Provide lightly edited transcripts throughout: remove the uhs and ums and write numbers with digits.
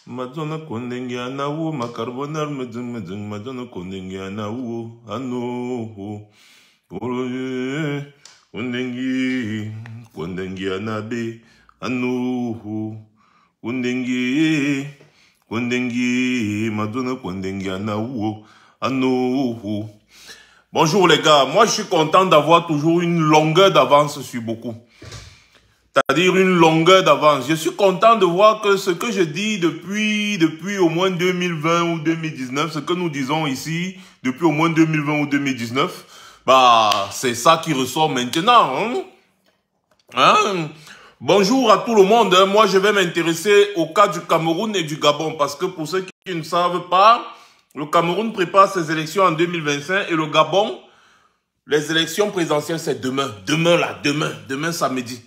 Madonna kondengiana wo makarbonar medung Madonna kondengiana wo ano oroye kondengiana be ano kondengi Madonna kondengiana wo ano. Bonjour les gars, moi je suis content d'avoir toujours une longueur d'avance sur beaucoup. C'est-à-dire une longueur d'avance. Je suis content de voir que ce que je dis depuis au moins 2020 ou 2019, ce que nous disons ici depuis au moins 2020 ou 2019, bah c'est ça qui ressort maintenant. Bonjour à tout le monde. Moi je vais m'intéresser au cas du Cameroun et du Gabon parce que pour ceux qui ne savent pas, le Cameroun prépare ses élections en 2025 et le Gabon, les élections présidentielles c'est demain. Demain samedi.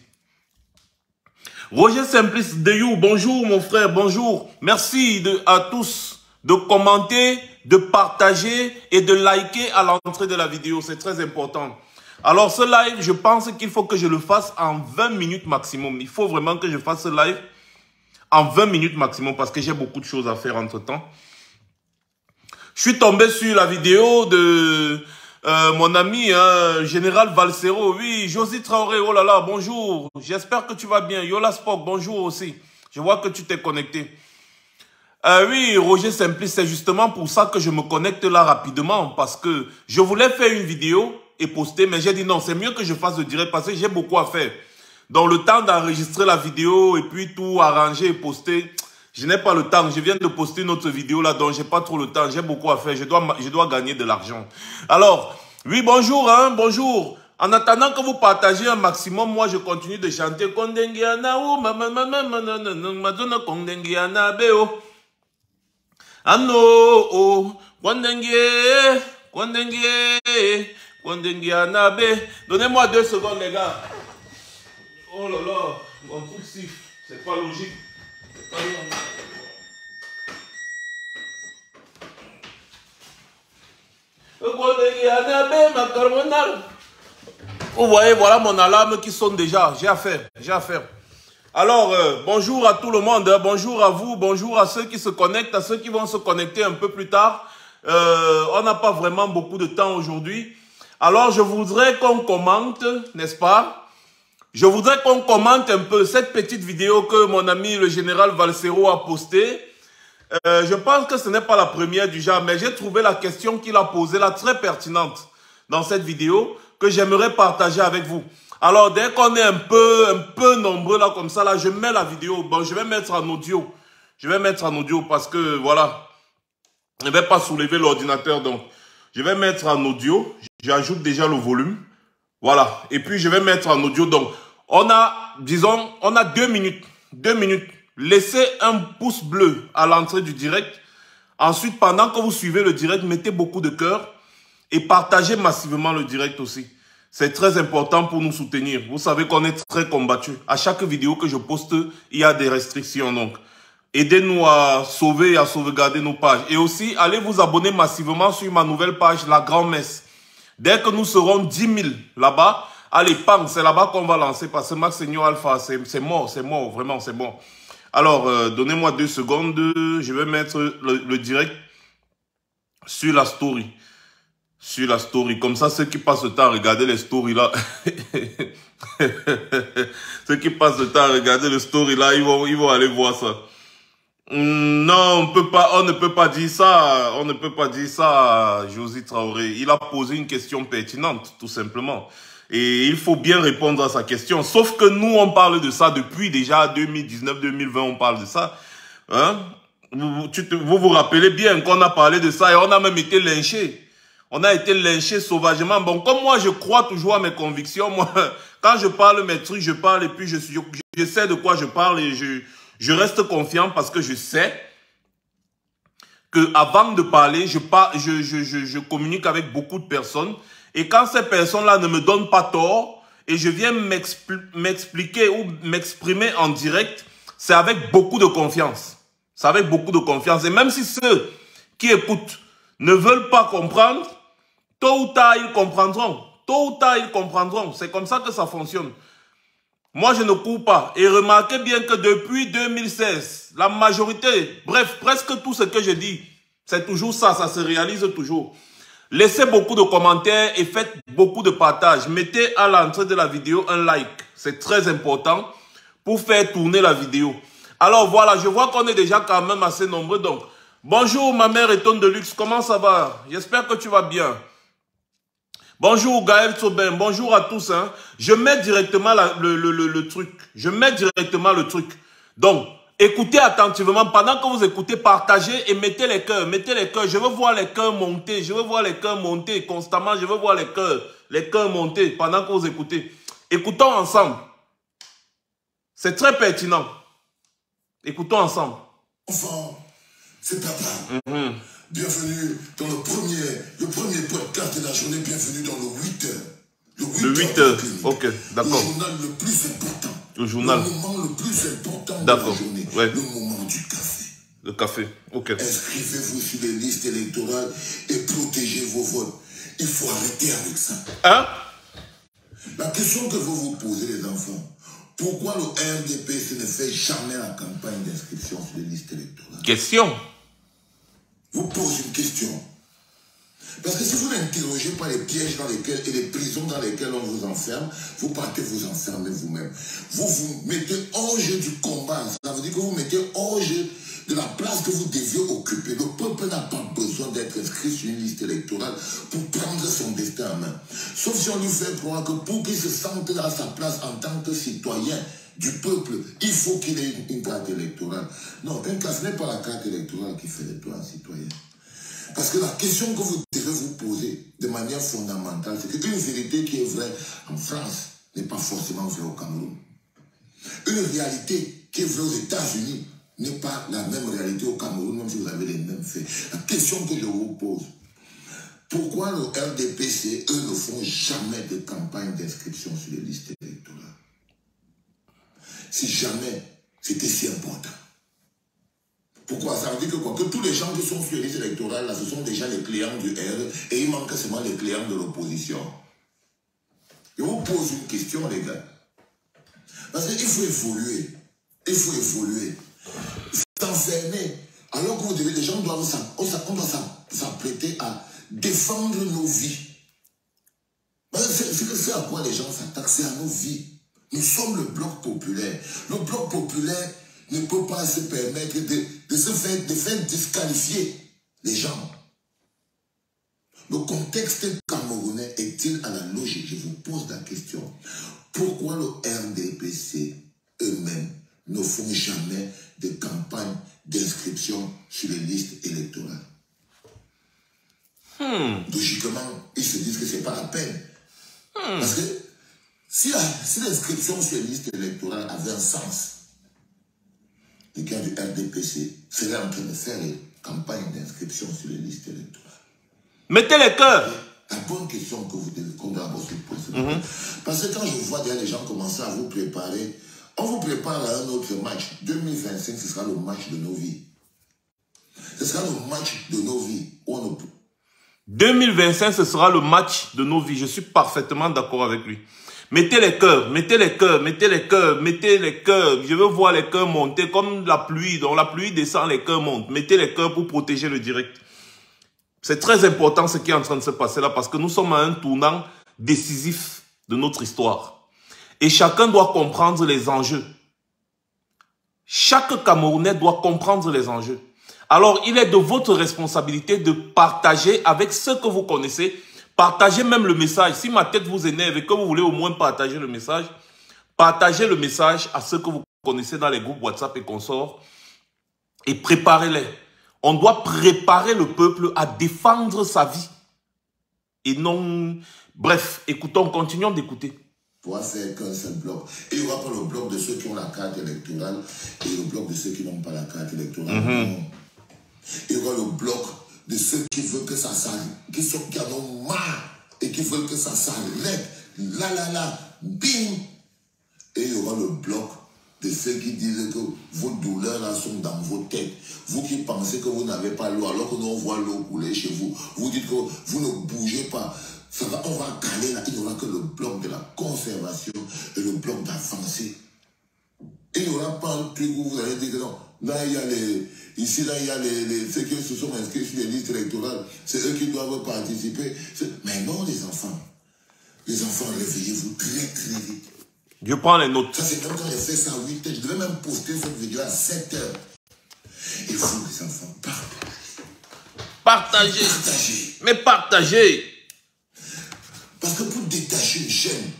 Roger Simplice Deyou, bonjour mon frère, bonjour. Merci à tous de commenter, de partager et de liker à l'entrée de la vidéo. C'est très important. Alors ce live, je pense qu'il faut que je le fasse en 20 minutes maximum. Il faut vraiment que je fasse ce live en 20 minutes maximum parce que j'ai beaucoup de choses à faire entre temps. Je suis tombé sur la vidéo de mon ami Général Valsero. Oui, Josie Traoré, oh là là, bonjour. J'espère que tu vas bien. Yola Spock, bonjour aussi. Je vois que tu t'es connecté. Oui, Roger Simplice, c'est justement pour ça que je me connecte là rapidement. Parce que je voulais faire une vidéo et poster, mais j'ai dit non, c'est mieux que je fasse le direct parce que j'ai beaucoup à faire. Donc le temps d'enregistrer la vidéo et puis tout arranger et poster... Je n'ai pas le temps. Je viens de poster une autre vidéo là, donc j'ai pas trop le temps. J'ai beaucoup à faire. Je dois gagner de l'argent. Alors, oui, bonjour, bonjour. En attendant que vous partagez un maximum, moi je continue de chanter Kondengiana ou Madonna Kondengiana beo. Ano oh Kondengiana be. Donnez-moi 2 secondes les gars. Oh là là, mon truc siffle. C'est pas logique. Vous voyez, voilà mon alarme qui sonne déjà. J'ai à faire. Alors, bonjour à tout le monde. Bonjour à vous. Bonjour à ceux qui se connectent, à ceux qui vont se connecter un peu plus tard. On n'a pas vraiment beaucoup de temps aujourd'hui. Alors, je voudrais qu'on commente, n'est-ce pas? Je voudrais qu'on commente un peu cette petite vidéo que mon ami le général Valsero a postée. Je pense que ce n'est pas la première du genre, mais j'ai trouvé la question qu'il a posée là très pertinente dans cette vidéo que j'aimerais partager avec vous. Alors, dès qu'on est un peu nombreux là comme ça, là, je mets la vidéo. Bon, je vais mettre en audio. Je vais mettre en audio parce que, voilà, je ne vais pas soulever l'ordinateur. Donc, je vais mettre en audio. J'ajoute déjà le volume. Voilà. Et puis, je vais mettre en audio. Donc, on a, disons, on a 2 minutes. 2 minutes. Laissez un pouce bleu à l'entrée du direct. Ensuite, pendant que vous suivez le direct, mettez beaucoup de cœur et partagez massivement le direct aussi. C'est très important pour nous soutenir. Vous savez qu'on est très combattus. À chaque vidéo que je poste, il y a des restrictions. Donc, aidez-nous à sauver et à sauvegarder nos pages. Et aussi, allez vous abonner massivement sur ma nouvelle page, La Grand-Messe. Dès que nous serons 10 000 là-bas, allez, pam, c'est là-bas qu'on va lancer parce que Max Seigneur Alpha, c'est mort, vraiment, c'est bon. Alors, donnez-moi 2 secondes, je vais mettre le direct sur la story. Sur la story, comme ça, ceux qui passent le temps à regarder les stories là, ceux qui passent le temps à regarder les stories là, ils vont aller voir ça. Non, on ne peut pas dire ça, Josie Traoré. Il a posé une question pertinente, tout simplement. Et il faut bien répondre à sa question. Sauf que nous, on parle de ça depuis déjà 2019-2020, on parle de ça. Hein? Vous vous rappelez bien qu'on a parlé de ça et on a même été lynchés. On a été lynchés sauvagement. Bon, comme moi, je crois toujours à mes convictions. Moi, quand je parle mes trucs, je parle et puis je sais de quoi je parle et je reste confiant parce que je sais que avant de parler, je communique avec beaucoup de personnes. Et quand ces personnes-là ne me donnent pas tort et je viens m'expliquer ou m'exprimer en direct, c'est avec beaucoup de confiance. C'est avec beaucoup de confiance. Et même si ceux qui écoutent ne veulent pas comprendre, tôt ou tard, ils comprendront. Tôt ou tard, ils comprendront. C'est comme ça que ça fonctionne. Moi, je ne cours pas. Et remarquez bien que depuis 2016, la majorité, bref, presque tout ce que je dis, c'est toujours ça, ça se réalise toujours. Laissez beaucoup de commentaires et faites beaucoup de partages. Mettez à l'entrée de la vidéo un like. C'est très important pour faire tourner la vidéo. Alors voilà, je vois qu'on est déjà quand même assez nombreux. Donc, bonjour ma mère Eton de Luxe, comment ça va? J'espère que tu vas bien. Bonjour Gaël Tsobin, bonjour à tous. Hein. Je mets directement le truc. Je mets directement le truc. Donc, écoutez attentivement. Pendant que vous écoutez, partagez et mettez les cœurs. Mettez les cœurs. Je veux voir les cœurs monter. Je veux voir les cœurs monter constamment. Je veux voir les cœurs monter pendant que vous écoutez. Écoutons ensemble. C'est très pertinent. Écoutons ensemble. Enfant, c'est papa. Bienvenue dans le premier podcast de la journée. Bienvenue dans le 8h. Le 8h, ok, d'accord. Le journal le plus important. Le journal. Le moment le plus important de la journée. Ouais. Le moment du café. Le café, ok. Inscrivez-vous sur les listes électorales et protégez vos votes. Il faut arrêter avec ça. Hein? La question que vous vous posez, les enfants, pourquoi le RDPC ne fait jamais la campagne d'inscription sur les listes électorales? Question. Vous posez une question. Parce que si vous n'interrogez pas les pièges dans lesquels et les prisons dans lesquelles on vous enferme, vous partez vous enfermer vous-même. Vous vous mettez hors jeu du combat. Ça veut dire que vous mettez hors jeu de la place que vous deviez occuper. Le peuple n'a pas besoin d'être inscrit sur une liste électorale pour prendre son destin en main. Sauf si on lui fait croire que pour qu'il se sente à sa place en tant que citoyen du peuple, il faut qu'il ait une carte électorale. Non, ce n'est pas la carte électorale qui fait de toi un citoyen. Parce que la question que vous devez vous poser de manière fondamentale, c'est qu'une vérité qui est vraie en France n'est pas forcément vraie au Cameroun. Une réalité qui est vraie aux États-Unis n'est pas la même réalité au Cameroun, même si vous avez les mêmes faits. La question que je vous pose, pourquoi le RDPC, eux, ne font jamais de campagne d'inscription sur les listes électorales? Si jamais c'était si important. Pourquoi? Ça veut dire que tous les gens qui sont sur les listes électorales, là, ce sont déjà les clients du R et il manque seulement les clients de l'opposition. Je vous pose une question, les gars. Parce qu'il faut évoluer. Il faut évoluer. S'enfermer. Alors que vous devez, les gens doivent s'apprêter à défendre nos vies. C'est à quoi les gens s'attaquent, c'est à nos vies. Nous sommes le bloc populaire. Le bloc populaire ne peut pas se permettre de faire disqualifier les gens. Le contexte camerounais est-il à la logique? Je vous pose la question. Pourquoi le RDPC eux-mêmes ne font jamais de campagne d'inscription sur les listes électorales? Logiquement, ils se disent que ce n'est pas la peine. Parce que si l'inscription sur les listes électorales avait un sens, les gars du RDPC seraient en train de faire les campagnes d'inscription sur les listes électorales. Mettez les cœurs. La bonne question que vous devez se poser. Parce que quand je vois déjà les gens commencer à vous préparer, on vous prépare à un autre match. 2025, ce sera le match de nos vies. Ce sera le match de nos vies. 2025, ce sera le match de nos vies. Je suis parfaitement d'accord avec lui. Mettez les cœurs, mettez les cœurs, mettez les cœurs, mettez les cœurs. Je veux voir les cœurs monter comme la pluie. Donc la pluie descend, les cœurs montent. Mettez les cœurs pour protéger le direct. C'est très important ce qui est en train de se passer là parce que nous sommes à un tournant décisif de notre histoire. Et chacun doit comprendre les enjeux. Chaque Camerounais doit comprendre les enjeux. Alors, il est de votre responsabilité de partager avec ceux que vous connaissez. Partagez même le message. Si ma tête vous énerve et que vous voulez au moins partager le message, partagez le message à ceux que vous connaissez dans les groupes WhatsApp et consorts et préparez-les. On doit préparer le peuple à défendre sa vie. Et non... Bref, écoutons, continuons d'écouter. Pour faire qu'un seul bloc. Et il n'y aura pas le bloc de ceux qui ont la carte électorale et le bloc de ceux qui n'ont pas la carte électorale. Il y aura le bloc de ceux qui veulent que ça s'arrête, qui en ont marre et qui veulent que ça s'arrête. Là, bing. Et il y aura le bloc de ceux qui disent que vos douleurs là sont dans vos têtes. Vous qui pensez que vous n'avez pas l'eau, alors que nous on voit l'eau couler chez vous. Vous dites que vous ne bougez pas. Ça va, on va caler là. Il n'y aura que le bloc de la conservation et le bloc d'avancée. Il n'y aura pas un truc où vous allez dire que non. Là, il y a ici, là, il y a ceux qui se sont inscrits sur les listes électorales. C'est eux qui doivent participer. Mais non, les enfants. Les enfants, réveillez-vous très, très vite. Je prends les notes. Ça, c'est même quand j'ai fait ça à 8 heures. Je devais même poster cette vidéo à 7 heures. Et vous, les enfants, partagez. Partagez. Mais partagez. Parce que pour détacher une chaîne,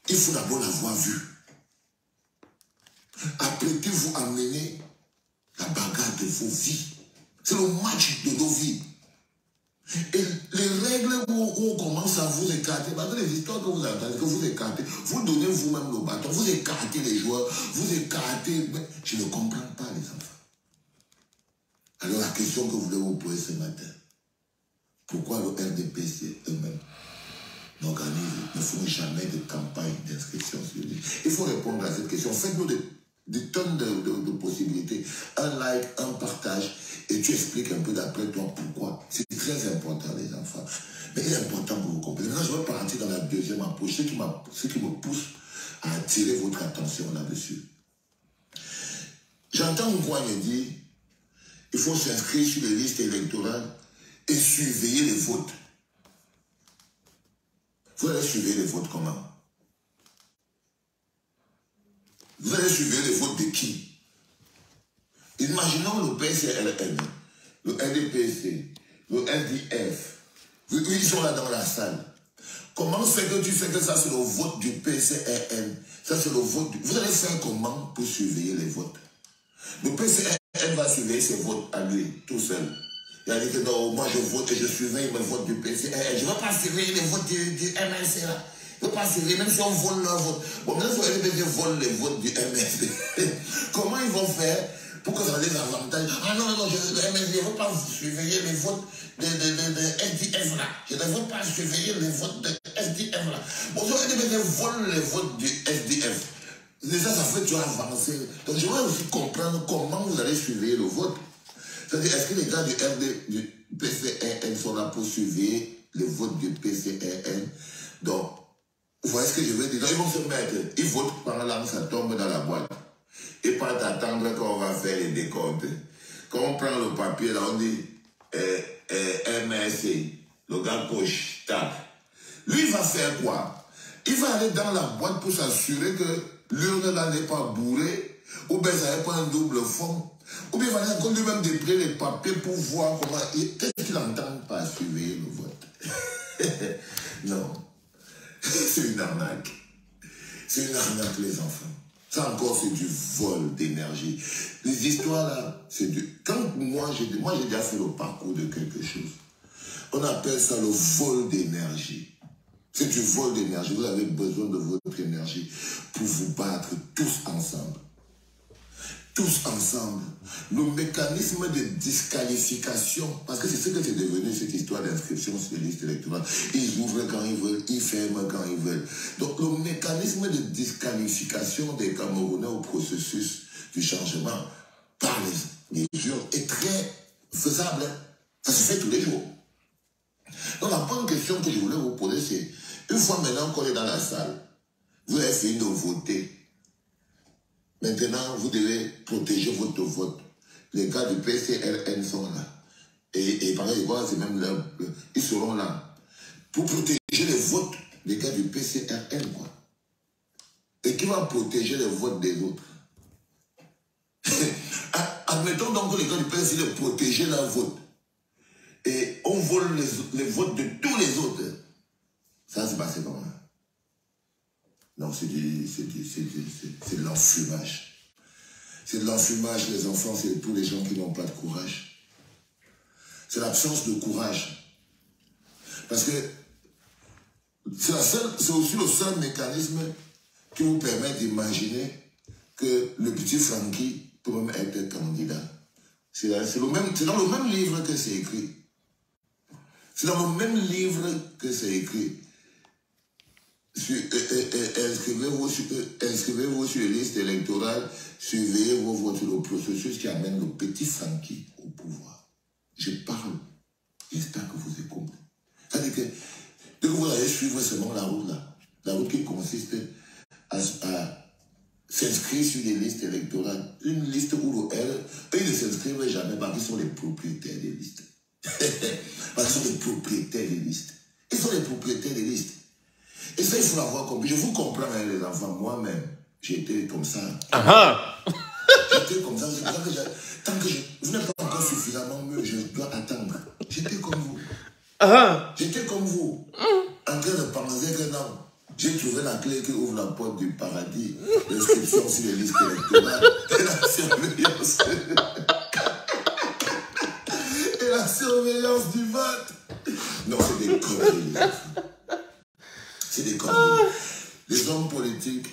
il faut d'abord l'avoir vue. Apprêtez-vous à mener la bagarre de vos vies. C'est le match de nos vies. Et les règles où on commence à vous écarter, parce que les histoires que vous entendez, que vous écartez, vous donnez vous-même le bâton, vous écartez les joueurs, vous écartez... Mais je ne comprends pas les enfants. Alors la question que vous voulez vous poser ce matin, pourquoi le RDPC eux-mêmes ne font jamais de campagne d'inscription sur lui? Il faut répondre à cette question. Faites-nous des tonnes de possibilités. Un like, un partage, et tu expliques un peu d'après toi pourquoi. C'est très important, les enfants. Mais il est important que vous compreniez. Maintenant, je vais partir dans la deuxième approche, ce qui me pousse à attirer votre attention là-dessus. J'entends Ngouagne dire, il faut s'inscrire sur les listes électorales et surveiller les votes. Vous allez surveiller les votes comment? Vous allez surveiller les votes de qui? Imaginons le PCLN, le NDPC, le SDF. Ils sont là dans la salle. Comment c'est que tu sais que ça c'est le vote du PCRN? Ça c'est le vote du... Vous allez faire comment pour surveiller les votes? Le PCRN va surveiller ses votes à lui, tout seul. Il a dit que non, moi je vote et je surveille mes votes du PCRN. Je ne vais pas surveiller les votes du MLC là. Je ne vais pas surveiller, même si on vole leur vote. Bon, même si on vole les votes du MLC, comment ils vont faire pour que ça les avantage? Ah non, non, le MLC, je ne veux pas surveiller les votes de SDF là. Je ne veux pas surveiller les votes de SDF là. Bon, si on vole les votes du SDF, déjà ça fait toujours avancer. Donc je vais aussi comprendre comment vous allez surveiller le vote. C'est-à-dire, est-ce que les gars du PCRN sont là pour surveiller le vote du PCRN? Donc, vous voyez ce que je veux dire? Donc, ils vont se mettre, ils votent pendant là, ça tombe dans la boîte. Et pas attendre qu'on va faire les décomptes. Quand on prend le papier, là, on dit MSC, le gars coche, tac. Lui, il va faire quoi? Il va aller dans la boîte pour s'assurer que l'urne là n'est pas bourrée, ou bien ça n'est pas un double fond. Ou bien il va encore lui-même déplier les papiers pour voir comment... Qu'est-ce qu'il entend par surveiller le vote? Non. C'est une arnaque. C'est une arnaque, les enfants. Ça encore, c'est du vol d'énergie. Les histoires là, c'est du... Quand moi, j'ai déjà fait le parcours de quelque chose. On appelle ça le vol d'énergie. C'est du vol d'énergie. Vous avez besoin de votre énergie pour vous battre tous ensemble. Tous ensemble. Le mécanisme de disqualification, parce que c'est ce que c'est devenu cette histoire d'inscription sur les listes électorales. Ils ouvrent quand ils veulent, ils ferment quand ils veulent. Donc le mécanisme de disqualification des Camerounais au processus du changement par les urnes est très faisable. Ça se fait tous les jours. Donc la bonne question que je voulais vous poser, c'est, une fois maintenant qu'on est dans la salle, vous avez fini de voter. Maintenant, vous devez protéger votre vote. Les gars du PCRN sont là. Et par exemple, c'est même là, ils seront là. Pour protéger les votes des gars du PCRN, quoi. Et qui va protéger les votes des autres? Admettons donc que les gars du PCRN protéger leurs votes. Et on vole les votes de tous les autres. Ça s'est passé comment? Non, c'est de l'enfumage. C'est de l'enfumage, les enfants, c'est tous les gens qui n'ont pas de courage. C'est l'absence de courage. Parce que c'est aussi le seul mécanisme qui vous permet d'imaginer que le petit Francky peut même être candidat. C'est dans le même livre que c'est écrit. C'est dans le même livre que c'est écrit. inscrivez-vous sur les listes électorales, surveillez vos votes sur le processus qui amène le petit Francky au pouvoir. Je parle, j'espère que vous écoutez. C'est-à-dire que vous allez suivre seulement la route là, la route qui consiste à s'inscrire sur les listes électorales, une liste où eux ne s'inscrivent jamais parce qu'ils sont les propriétaires des listes. Parce qu'ils sont les propriétaires des listes. Ils sont les propriétaires des listes. Et ça, il faut l'avoir compris. Je vous comprends, hein, les enfants. Moi-même, j'étais comme ça. J'étais comme ça. C'est pour ça que tant que vous n'êtes pas encore suffisamment mieux, je dois attendre. J'étais comme vous. J'étais comme vous. En train de penser que non, j'ai trouvé la clé qui ouvre la porte du paradis. L'inscription sur les listes électorales et la surveillance. Et la surveillance du vote. Non, c'est des conneries. C'est des conneries. Les hommes politiques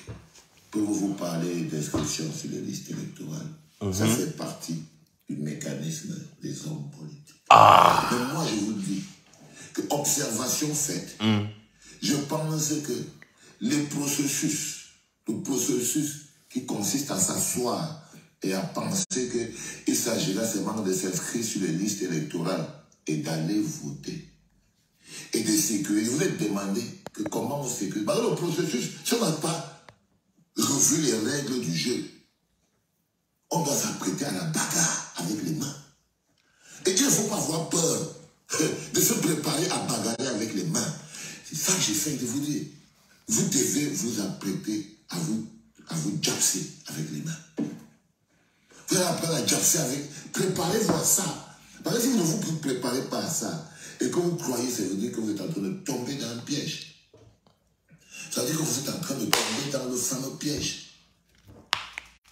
peuvent vous parler d'inscription sur les listes électorales. Ça fait partie du mécanisme des hommes politiques. Mais moi, je vous dis que, observation faite, je pense que le processus qui consiste à s'asseoir et à penser qu'il s'agira seulement de s'inscrire sur les listes électorales et d'aller voter et de sécuriser. Vous êtes demandé que comment on sécurise. Dans le processus, si on n'a pas revu les règles du jeu, on doit s'apprêter à la bagarre avec les mains. Et il ne faut pas avoir peur de se préparer à bagarrer avec les mains. C'est ça que j'essaie de vous dire. Vous devez vous apprêter à vous japser avec les mains. Vous allez apprendre à japser avec... Préparez-vous à ça. Parce que si vous ne vous préparez pas à ça, et que vous croyez, ça veut dire que vous êtes en train de tomber dans un piège. Ça veut dire que vous êtes en train de tomber dans le fameux piège.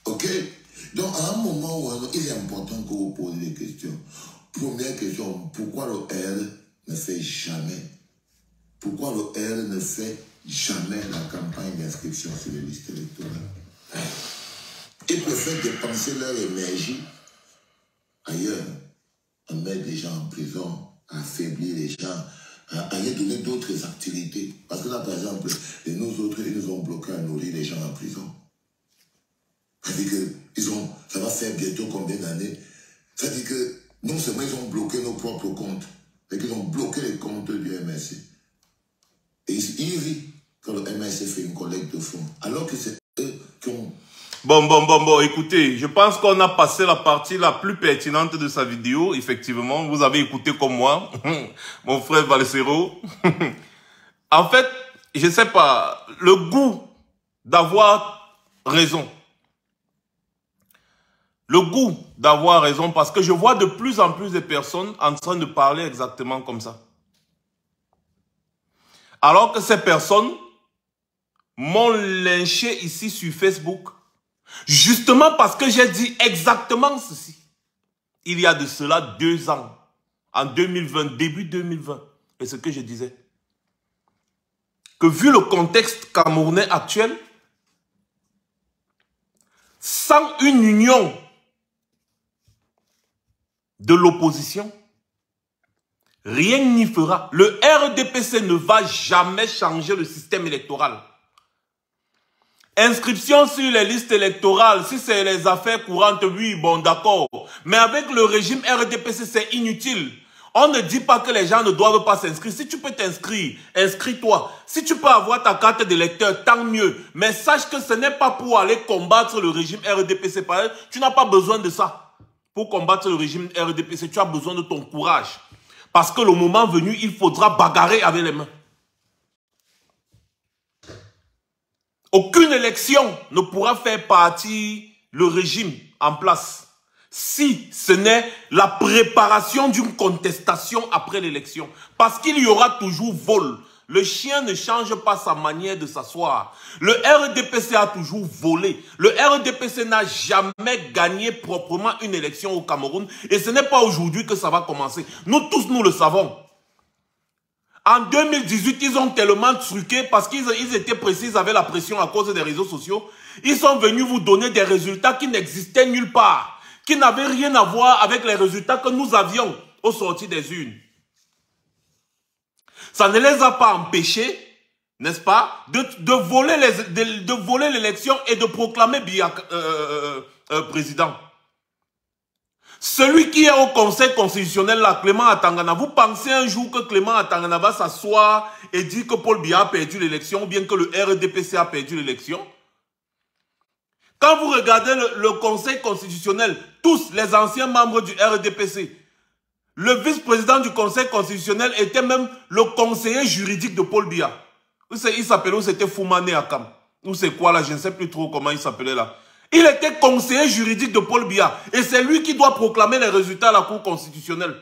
Ok? Donc, à un moment ou à un autre, il est important que vous posez des questions. Première question, pourquoi le R ne fait jamais? Pourquoi le R ne fait jamais la campagne d'inscription sur les listes électorales? Ils préfèrent dépenser leur énergie ailleurs, à mettre les gens en prison, à affaiblir les gens, à les donner d'autres activités. Parce que là, par exemple, nous autres, ils nous ont bloqué à nourrir les gens en prison. C'est-à-dire que ça va faire bientôt combien d'années? C'est-à-dire que non seulement ils ont bloqué nos propres comptes, mais qu'ils ont bloqué les comptes du MSC. Et ils rient quand le MSC fait une collecte de fonds, alors que c'est eux qui ont... Bon, écoutez, je pense qu'on a passé la partie la plus pertinente de sa vidéo, effectivement. Vous avez écouté comme moi, mon frère Valsero. En fait, je sais pas, le goût d'avoir raison. Le goût d'avoir raison, parce que je vois de plus en plus de personnes en train de parler exactement comme ça. Alors que ces personnes m'ont lynché ici sur Facebook, justement parce que j'ai dit exactement ceci. Il y a de cela 2 ans, en 2020, début 2020, et ce que je disais. Que vu le contexte camerounais actuel, sans une union de l'opposition, rien n'y fera. Le RDPC ne va jamais changer le système électoral. Inscription sur les listes électorales, si c'est les affaires courantes, oui, bon, d'accord. Mais avec le régime RDPC, c'est inutile. On ne dit pas que les gens ne doivent pas s'inscrire. Si tu peux t'inscrire, inscris-toi. Si tu peux avoir ta carte d'électeur, tant mieux. Mais sache que ce n'est pas pour aller combattre le régime RDPC. Tu n'as pas besoin de ça. Pour combattre le régime RDPC, tu as besoin de ton courage. Parce que le moment venu, il faudra bagarrer avec les mains. Aucune élection ne pourra faire partie le régime en place si ce n'est la préparation d'une contestation après l'élection. Parce qu'il y aura toujours vol. Le chien ne change pas sa manière de s'asseoir. Le RDPC a toujours volé. Le RDPC n'a jamais gagné proprement une élection au Cameroun. Et ce n'est pas aujourd'hui que ça va commencer. Nous tous, nous le savons. En 2018, ils ont tellement truqué parce qu'ils étaient précis, ils avaient la pression à cause des réseaux sociaux. Ils sont venus vous donner des résultats qui n'existaient nulle part, qui n'avaient rien à voir avec les résultats que nous avions au sortir des urnes. Ça ne les a pas empêchés n'est-ce pas, de voler l'élection et de proclamer Biya président. Celui qui est au Conseil constitutionnel, là, Clément Atangana, vous pensez un jour que Clément Atangana va s'asseoir et dire que Paul Biya a perdu l'élection ou bien que le RDPC a perdu l'élection? Quand vous regardez le Conseil constitutionnel, tous les anciens membres du RDPC, le vice-président du Conseil constitutionnel était même le conseiller juridique de Paul Biya. Il s'appelait, c'était Foumane Akam. Ou c'est quoi là, je ne sais plus trop comment il s'appelait là. Il était conseiller juridique de Paul Biya. Et c'est lui qui doit proclamer les résultats à la Cour constitutionnelle.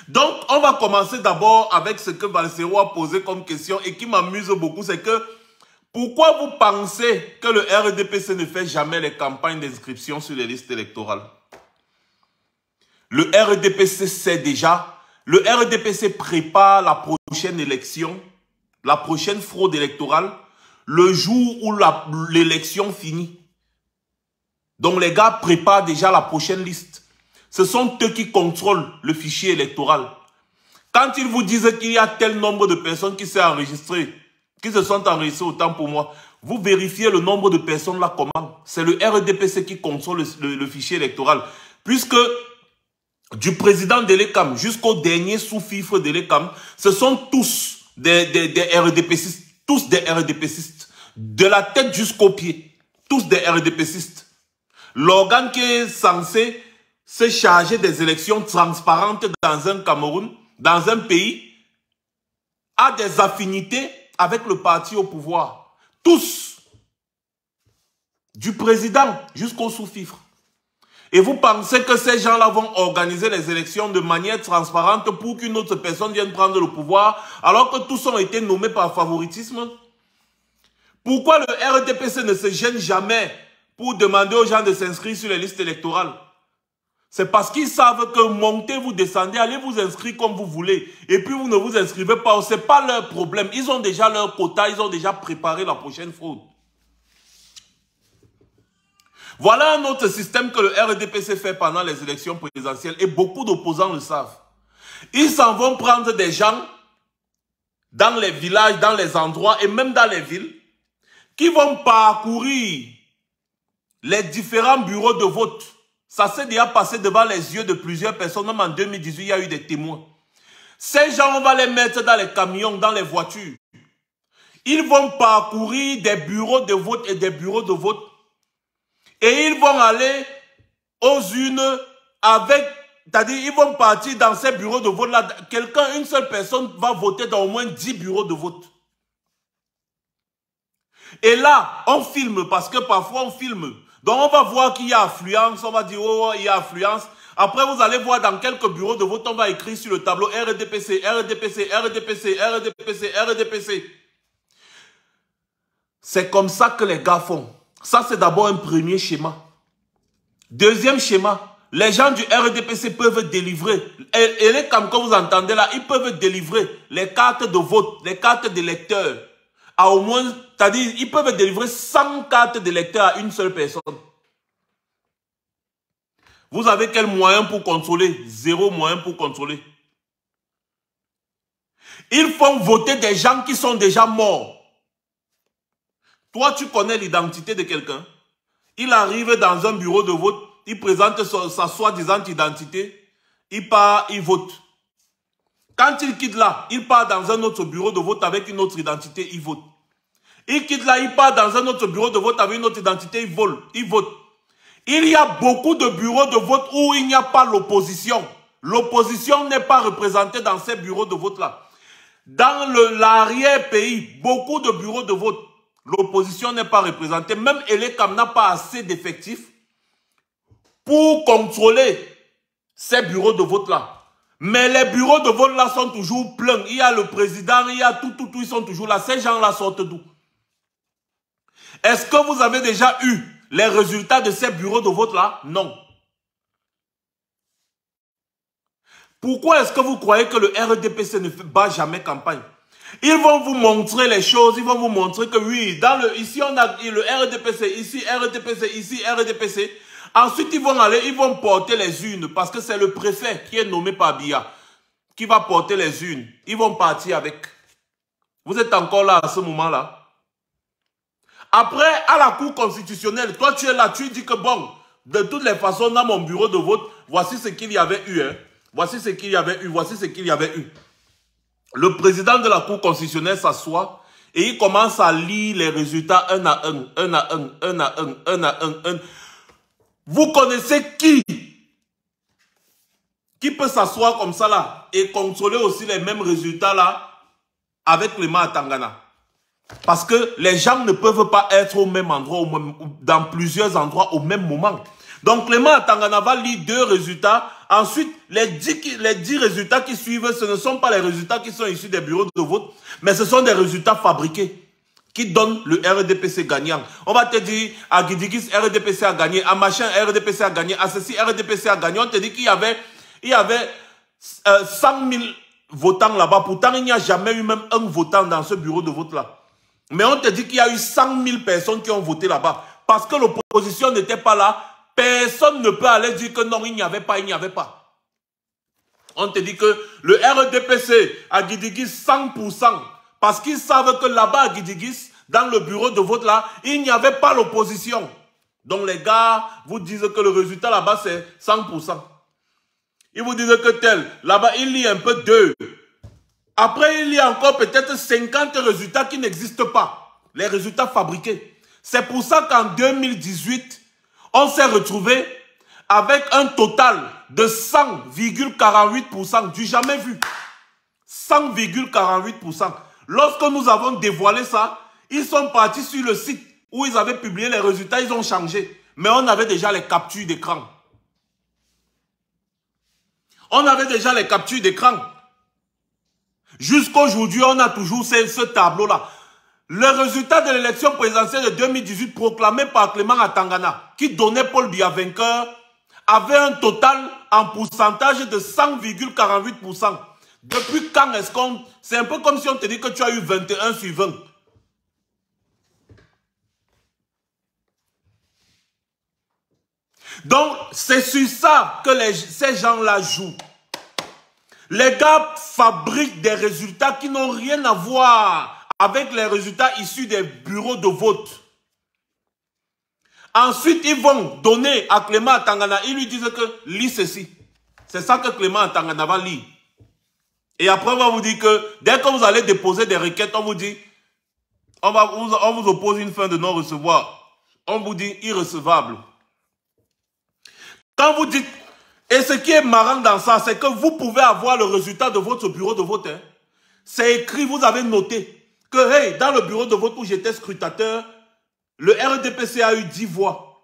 Donc, on va commencer d'abord avec ce que Valsero a posé comme question et qui m'amuse beaucoup, c'est que pourquoi vous pensez que le RDPC ne fait jamais les campagnes d'inscription sur les listes électorales? Le RDPC sait déjà, le RDPC prépare la prochaine élection, la prochaine fraude électorale, le jour où l'élection finit. Donc les gars préparent déjà la prochaine liste. Ce sont eux qui contrôlent le fichier électoral. Quand ils vous disent qu'il y a tel nombre de personnes qui s'est enregistrées, qui se sont enregistrées autant pour moi, vous vérifiez le nombre de personnes là comment? C'est le RDPC qui contrôle le fichier électoral. Puisque du président de l'ECAM jusqu'au dernier sous-fifre de l'ECAM, ce sont tous des RDPCistes. Tous des RDPCistes. De la tête jusqu'aux pieds. Tous des RDPCistes. L'organe qui est censé se charger des élections transparentes dans un Cameroun, dans un pays, a des affinités avec le parti au pouvoir. Tous. Du président jusqu'au sous-fifre. Et vous pensez que ces gens-là vont organiser les élections de manière transparente pour qu'une autre personne vienne prendre le pouvoir, alors que tous ont été nommés par favoritisme? Pourquoi le RDPC ne se gêne jamais pour demander aux gens de s'inscrire sur les listes électorales? C'est parce qu'ils savent que montez, vous descendez, allez vous inscrire comme vous voulez. Et puis vous ne vous inscrivez pas, ce n'est pas leur problème. Ils ont déjà leur quota, ils ont déjà préparé la prochaine fraude. Voilà un autre système que le RDPC fait pendant les élections présidentielles et beaucoup d'opposants le savent. Ils s'en vont prendre des gens dans les villages, dans les endroits et même dans les villes qui vont parcourir les différents bureaux de vote. Ça s'est déjà passé devant les yeux de plusieurs personnes. Même en 2018, il y a eu des témoins. Ces gens, on va les mettre dans les camions, dans les voitures. Ils vont parcourir des bureaux de vote et des bureaux de vote. Et ils vont aller aux urnes avec, c'est-à-dire ils vont partir dans ces bureaux de vote-là. Quelqu'un, une seule personne va voter dans au moins 10 bureaux de vote. Et là, on filme parce que parfois on filme. Donc on va voir qu'il y a affluence, on va dire oh il y a affluence. Après vous allez voir dans quelques bureaux de vote, on va écrire sur le tableau RDPC, RDPC, RDPC, RDPC, RDPC. C'est comme ça que les gars font. Ça, c'est d'abord un premier schéma. Deuxième schéma, les gens du RDPC peuvent délivrer, et les comme que vous entendez là, ils peuvent délivrer les cartes de vote, les cartes d'électeurs, à au moins, c'est-à-dire, ils peuvent délivrer 100 cartes d'électeurs à une seule personne. Vous avez quel moyen pour contrôler? Zéro moyen pour contrôler. Ils font voter des gens qui sont déjà morts. Toi, tu connais l'identité de quelqu'un. Il arrive dans un bureau de vote, il présente sa soi-disant identité, il part, il vote. Quand il quitte là, il part dans un autre bureau de vote avec une autre identité, il vote. Il quitte là, il part dans un autre bureau de vote avec une autre identité, il vote. Il y a beaucoup de bureaux de vote où il n'y a pas l'opposition. L'opposition n'est pas représentée dans ces bureaux de vote-là. Dans l'arrière-pays, beaucoup de bureaux de vote, l'opposition n'est pas représentée. Même Elekam n'a pas assez d'effectifs pour contrôler ces bureaux de vote-là. Mais les bureaux de vote-là sont toujours pleins. Il y a le président, il y a tout, ils sont toujours là. Ces gens-là sortent d'où? Est-ce que vous avez déjà eu les résultats de ces bureaux de vote-là? Non. Pourquoi est-ce que vous croyez que le RDPC ne bat jamais campagne? Ils vont vous montrer les choses, ils vont vous montrer que oui, ici on a le RDPC, ici RDPC, ici RDPC. Ensuite, ils vont porter les urnes parce que c'est le préfet qui est nommé par Biya. qui va porter les urnes. Ils vont partir avec. Vous êtes encore là à ce moment-là. Après, à la Cour constitutionnelle, toi tu es là, tu dis que bon, de toutes les façons, dans mon bureau de vote, voici ce qu'il y avait eu. Hein. Voici ce qu'il y avait eu, voici ce qu'il y avait eu. Le président de la Cour constitutionnelle s'assoit et il commence à lire les résultats un à un, un à un, un à un, un à un. Vous connaissez qui peut s'asseoir comme ça là et contrôler aussi les mêmes résultats là avec Clément Atangana? Parce que les gens ne peuvent pas être au même endroit, dans plusieurs endroits au même moment. Donc Clément Atangana va lire 2 résultats. Ensuite, les 10 résultats qui suivent, ce ne sont pas les résultats qui sont issus des bureaux de vote, mais ce sont des résultats fabriqués qui donnent le RDPC gagnant. On va te dire, à Guidigis, RDPC a gagné, à machin, RDPC a gagné, à ceci, RDPC a gagné. On te dit qu'il y avait 100 000 votants là-bas. Pourtant, il n'y a jamais eu même un votant dans ce bureau de vote-là. Mais on te dit qu'il y a eu 100 000 personnes qui ont voté là-bas. Parce que l'opposition n'était pas là. Personne ne peut aller dire que non, il n'y avait pas, il n'y avait pas. On te dit que le RDPC à Guidigis 100%. Parce qu'ils savent que là-bas à Guidigis, dans le bureau de vote là, il n'y avait pas l'opposition. Donc les gars vous disent que le résultat là-bas c'est 100%. Ils vous disent que tel, là-bas il y a un peu 2. Après, il y a encore peut-être 50 résultats qui n'existent pas. Les résultats fabriqués. C'est pour ça qu'en 2018, on s'est retrouvé avec un total de 100,48% du jamais vu. 100,48%. Lorsque nous avons dévoilé ça, ils sont partis sur le site où ils avaient publié les résultats, ils ont changé. Mais on avait déjà les captures d'écran. On avait déjà les captures d'écran. Jusqu'aujourd'hui, on a toujours ce tableau-là. Le résultat de l'élection présidentielle de 2018 proclamé par Clément Atangana, qui donnait Paul Biya vainqueur, avait un total en pourcentage de 100,48%. Depuis quand est-ce qu'on... C'est un peu comme si on te dit que tu as eu 21 sur 20. Donc, c'est sur ça que ces gens-là jouent. Les gars fabriquent des résultats qui n'ont rien à voir avec les résultats issus des bureaux de vote. Ensuite, ils vont donner à Clément Atangana, ils lui disent que lis ceci. C'est ça que Clément Atangana va lire. Et après, on va vous dire que dès que vous allez déposer des requêtes, on vous dit, on vous oppose une fin de non-recevoir. On vous dit irrecevable. Quand vous dites, et ce qui est marrant dans ça, c'est que vous pouvez avoir le résultat de votre bureau de vote. Hein. C'est écrit, vous avez noté que hey, dans le bureau de vote où j'étais scrutateur, le RDPC a eu 10 voix.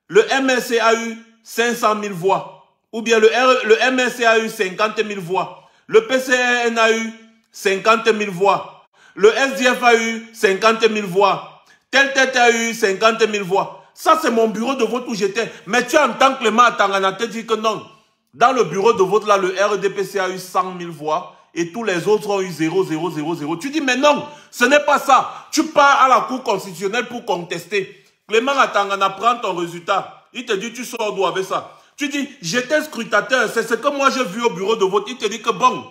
Le MLC a eu 500 000 voix. Ou bien le MLC a eu 50 000 voix. Le PCN a eu 50 000 voix. Le SDF a eu 50 000 voix. Tel a eu 50 000 voix. Ça, c'est mon bureau de vote où j'étais. Mais tu entends Clément Atangana te dire que non. Dans le bureau de vote, là, le RDPC a eu 100 000 voix et tous les autres ont eu 0, 0, 0, 0. Tu dis, mais non, ce n'est pas ça. Tu pars à la Cour constitutionnelle pour contester. Clément Atangana prend ton résultat. Il te dit, tu sors d'où avec ça? Tu dis, j'étais scrutateur, c'est ce que moi j'ai vu au bureau de vote. Il te dit que bon,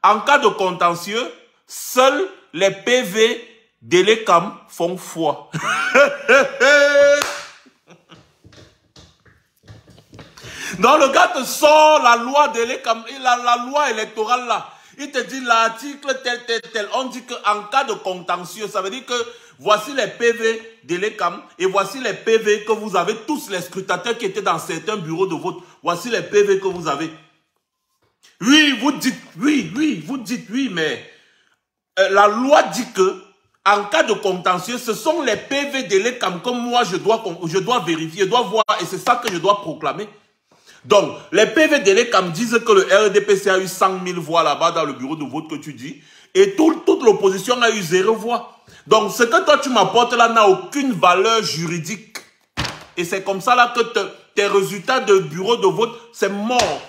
en cas de contentieux, seuls les PV d'Elecam font foi. Donc le gars te sort la loi d'Elecam, la loi électorale là. Il te dit l'article tel, tel, tel. On dit qu'en cas de contentieux, ça veut dire que voici les PV d'Elecam et voici les PV que vous avez, tous les scrutateurs qui étaient dans certains bureaux de vote. Voici les PV que vous avez. Oui, vous dites oui, mais la loi dit que en cas de contentieux, ce sont les PV d'Elecam que moi je dois vérifier, je dois voir et c'est ça que je dois proclamer. Donc, les PV d'Elecam disent que le RDPC a eu 100 000 voix là-bas dans le bureau de vote que tu dis. Et toute l'opposition a eu 0 voix. Donc, ce que toi tu m'apportes là n'a aucune valeur juridique. Et c'est comme ça là que tes résultats de bureau de vote, c'est mort.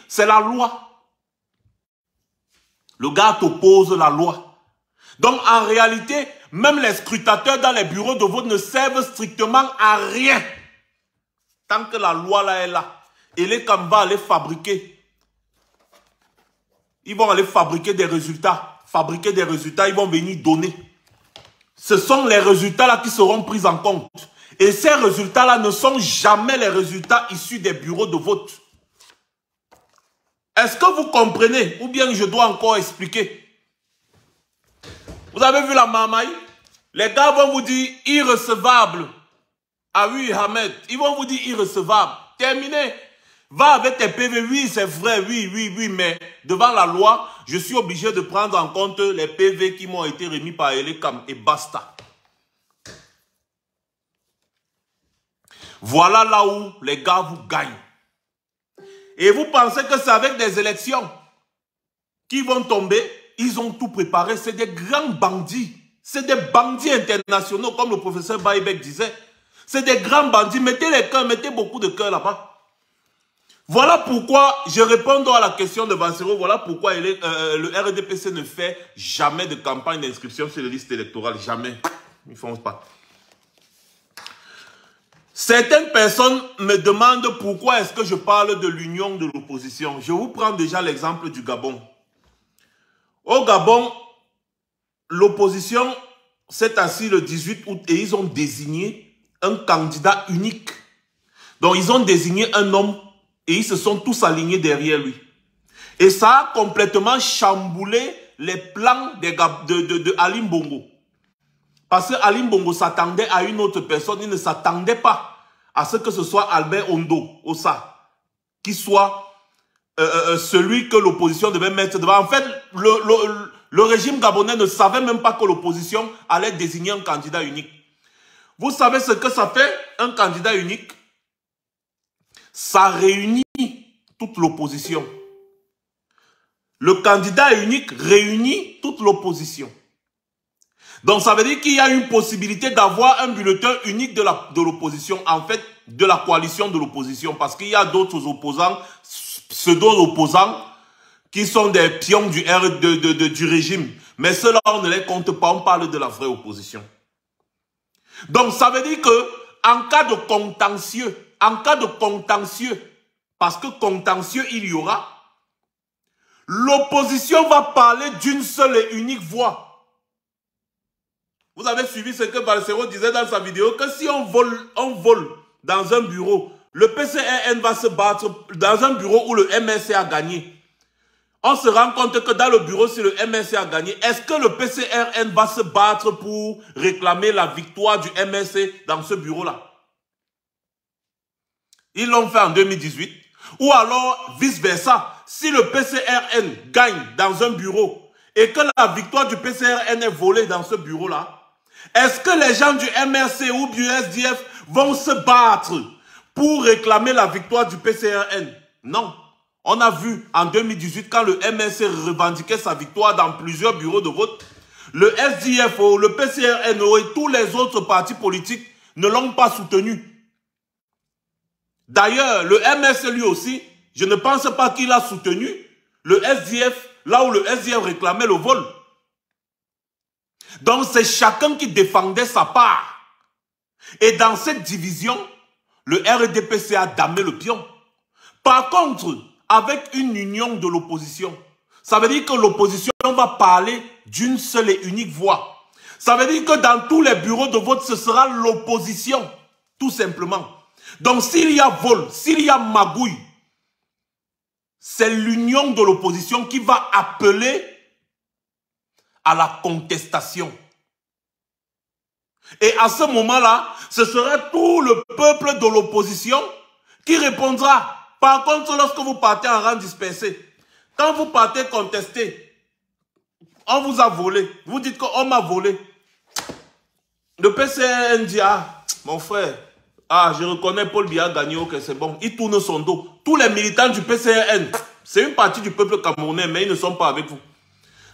C'est la loi. Le gars t'oppose la loi. Donc, en réalité, même les scrutateurs dans les bureaux de vote ne servent strictement à rien. Tant que la loi là est là, Elecam va aller fabriquer Ils vont aller fabriquer des résultats. Fabriquer des résultats, ils vont venir donner. Ce sont les résultats-là qui seront pris en compte. Et ces résultats-là ne sont jamais les résultats issus des bureaux de vote. Est-ce que vous comprenez? Ou bien je dois encore expliquer? Vous avez vu la mamaï? Les gars vont vous dire irrecevable. Ah oui, Ahmed. Ils vont vous dire irrecevable. Terminé. Va avec tes PV. Oui, c'est vrai. Oui. Mais devant la loi, je suis obligé de prendre en compte les PV qui m'ont été remis par Elekam. Et basta. Voilà là où les gars vous gagnent. Et vous pensez que c'est avec des élections qui vont tomber? Ils ont tout préparé. C'est des grands bandits. C'est des bandits internationaux, comme le professeur Baïbek disait. C'est des grands bandits. Mettez les cœurs, mettez beaucoup de cœurs là-bas. Voilà pourquoi, je réponds à la question de Bassero, voilà pourquoi le RDPC ne fait jamais de campagne d'inscription sur les listes électorales. Jamais. Ils ne font pas. Certaines personnes me demandent pourquoi est-ce que je parle de l'union de l'opposition. Je vous prends déjà l'exemple du Gabon. Au Gabon, l'opposition s'est assise le 18 août et ils ont désigné un candidat unique. Donc, ils ont désigné un homme et ils se sont tous alignés derrière lui. Et ça a complètement chamboulé les plans de Alim Bongo. Parce que Alim Bongo s'attendait à une autre personne. Il ne s'attendait pas à ce que ce soit Albert Ondo, Ossa, qui soit celui que l'opposition devait mettre devant. En fait, le régime gabonais ne savait même pas que l'opposition allait désigner un candidat unique. Vous savez ce que ça fait, un candidat unique? Ça réunit toute l'opposition. Le candidat unique réunit toute l'opposition. Donc ça veut dire qu'il y a une possibilité d'avoir un bulletin unique de l'opposition, en fait, de la coalition de l'opposition, parce qu'il y a d'autres opposants, pseudo-opposants, qui sont des pions du régime. Mais ceux-là, on ne les compte pas, on parle de la vraie opposition. Donc ça veut dire que en cas de contentieux, parce que contentieux il y aura, l'opposition va parler d'une seule et unique voix. Vous avez suivi ce que Balsero disait dans sa vidéo, que si on vole dans un bureau, le PCRN va se battre dans un bureau où le MRC a gagné. On se rend compte que dans le bureau, si le MRC a gagné, est-ce que le PCRN va se battre pour réclamer la victoire du MRC dans ce bureau-là? Ils l'ont fait en 2018. Ou alors, vice-versa, si le PCRN gagne dans un bureau et que la victoire du PCRN est volée dans ce bureau-là, est-ce que les gens du MRC ou du SDF vont se battre pour réclamer la victoire du PCRN? Non. On a vu en 2018, quand le MRC revendiquait sa victoire dans plusieurs bureaux de vote, le SDFO, le PCRNO et tous les autres partis politiques ne l'ont pas soutenu. D'ailleurs, le MRC lui aussi, je ne pense pas qu'il a soutenu le SDF, là où le SDF réclamait le vol. Donc c'est chacun qui défendait sa part. Et dans cette division, le RDPC a damé le pion. Par contre, avec une union de l'opposition, ça veut dire que l'opposition va parler d'une seule et unique voix. Ça veut dire que dans tous les bureaux de vote, ce sera l'opposition, tout simplement. Donc s'il y a vol, s'il y a magouille, c'est l'union de l'opposition qui va appeler à la contestation. Et à ce moment-là, ce sera tout le peuple de l'opposition qui répondra. Par contre, lorsque vous partez en rang dispersé, quand vous partez contester, on vous a volé, vous dites qu'on m'a volé. Le PCRN dit, ah, mon frère, ah, je reconnais Paul Biya gagné, ok, c'est bon. Il tourne son dos. Tous les militants du PCRN, c'est une partie du peuple camerounais, mais ils ne sont pas avec vous.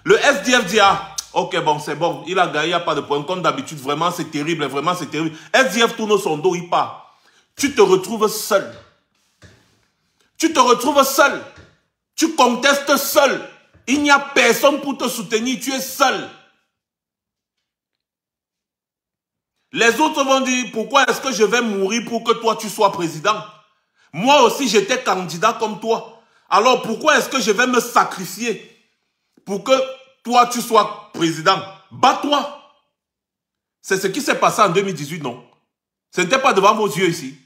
Le SDF dit, ah, ok, bon, c'est bon, il a gagné, il n'y a pas de problème. Comme d'habitude, vraiment, c'est terrible, vraiment, c'est terrible. SDF tourne son dos, il part. Tu te retrouves seul. Tu te retrouves seul. Tu contestes seul. Il n'y a personne pour te soutenir, tu es seul. Les autres vont dire, pourquoi est-ce que je vais mourir pour que toi tu sois président? Moi aussi j'étais candidat comme toi. Alors pourquoi est-ce que je vais me sacrifier pour que toi, tu sois président. Bats-toi. C'est ce qui s'est passé en 2018, non? Ce n'était pas devant vos yeux ici.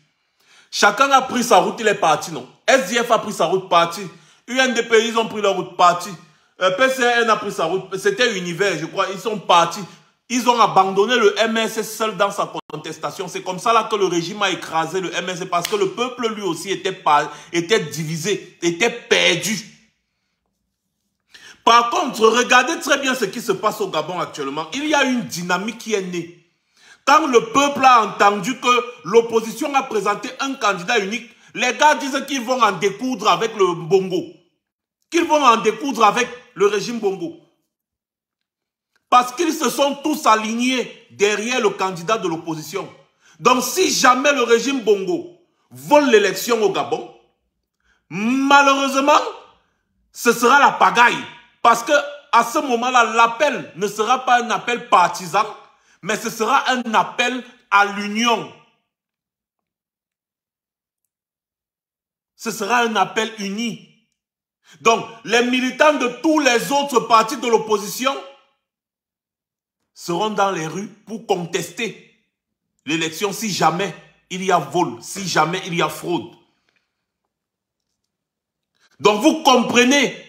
Chacun a pris sa route, il est parti, non? SDF a pris sa route, parti. UNDP, ils ont pris leur route, parti. PCN a pris sa route, c'était Univers, je crois, ils sont partis. Ils ont abandonné le MSC seul dans sa contestation. C'est comme ça là que le régime a écrasé le MSC parce que le peuple lui aussi était divisé, était perdu. Par contre, regardez très bien ce qui se passe au Gabon actuellement. Il y a une dynamique qui est née. Quand le peuple a entendu que l'opposition a présenté un candidat unique, les gars disent qu'ils vont en découdre avec le Bongo. Qu'ils vont en découdre avec le régime Bongo. Parce qu'ils se sont tous alignés derrière le candidat de l'opposition. Donc si jamais le régime Bongo vole l'élection au Gabon, malheureusement, ce sera la pagaille. Parce que à ce moment-là, l'appel ne sera pas un appel partisan, mais ce sera un appel à l'union. Ce sera un appel uni. Donc, les militants de tous les autres partis de l'opposition seront dans les rues pour contester l'élection si jamais il y a vol, si jamais il y a fraude. Donc, vous comprenez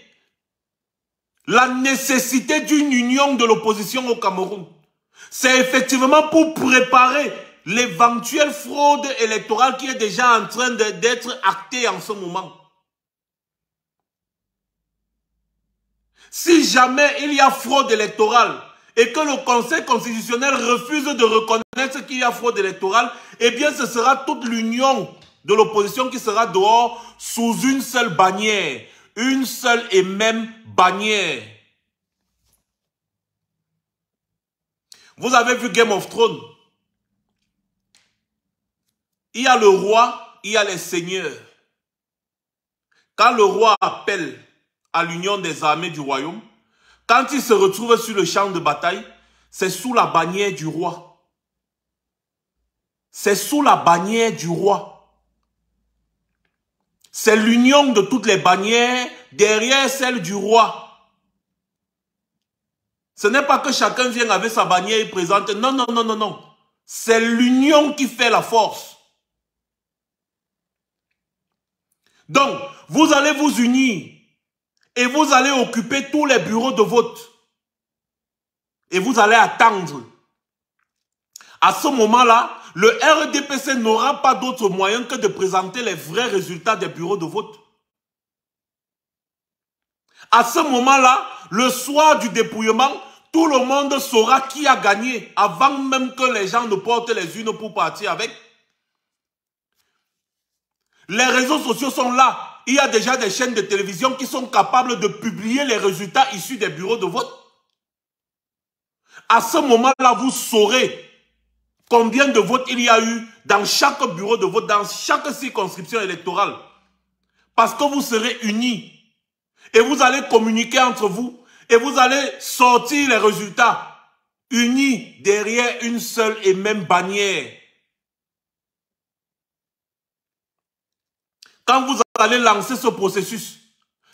la nécessité d'une union de l'opposition au Cameroun. C'est effectivement pour préparer l'éventuelle fraude électorale qui est déjà en train d'être actée en ce moment. Si jamais il y a fraude électorale et que le Conseil constitutionnel refuse de reconnaître qu'il y a fraude électorale, eh bien ce sera toute l'union de l'opposition qui sera dehors sous une seule bannière. Une seule et même bannière. Vous avez vu Game of Thrones. Il y a le roi, il y a les seigneurs. Quand le roi appelle à l'union des armées du royaume, quand il se retrouve sur le champ de bataille, c'est sous la bannière du roi. C'est sous la bannière du roi. C'est l'union de toutes les bannières derrière celle du roi. Ce n'est pas que chacun vient avec sa bannière et présente. Non, non, non, non, non. C'est l'union qui fait la force. Donc, vous allez vous unir et vous allez occuper tous les bureaux de vote. Et vous allez attendre. À ce moment-là, le RDPC n'aura pas d'autre moyen que de présenter les vrais résultats des bureaux de vote. À ce moment-là, le soir du dépouillement, tout le monde saura qui a gagné avant même que les gens ne portent les urnes pour partir avec. Les réseaux sociaux sont là. Il y a déjà des chaînes de télévision qui sont capables de publier les résultats issus des bureaux de vote. À ce moment-là, vous saurez combien de votes il y a eu dans chaque bureau de vote, dans chaque circonscription électorale. Parce que vous serez unis. Et vous allez communiquer entre vous. Et vous allez sortir les résultats. Unis derrière une seule et même bannière. Quand vous allez lancer ce processus,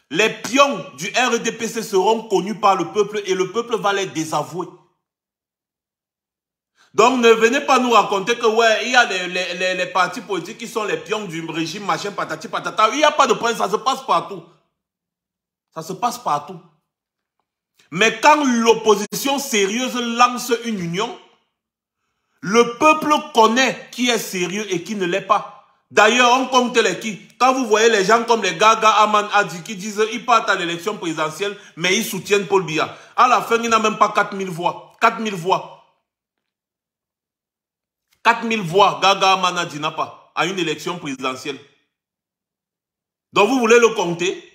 les pions du RDPC seront connus par le peuple et le peuple va les désavouer. Donc ne venez pas nous raconter que ouais, il y a les partis politiques qui sont les pions du régime, machin, patati patata. Il n'y a pas de problème, ça se passe partout. Ça se passe partout. Mais quand l'opposition sérieuse lance une union, le peuple connaît qui est sérieux et qui ne l'est pas. D'ailleurs, on compte les qui. Quand vous voyez les gens comme les Gaga, Aman, Adi qui disent qu'ils partent à l'élection présidentielle, mais ils soutiennent Paul Biya. À la fin, il n'a même pas 4000 voix. 4000 voix. 4000 voix, Gaga Amanadi n'a pas, à une élection présidentielle. Donc vous voulez le compter?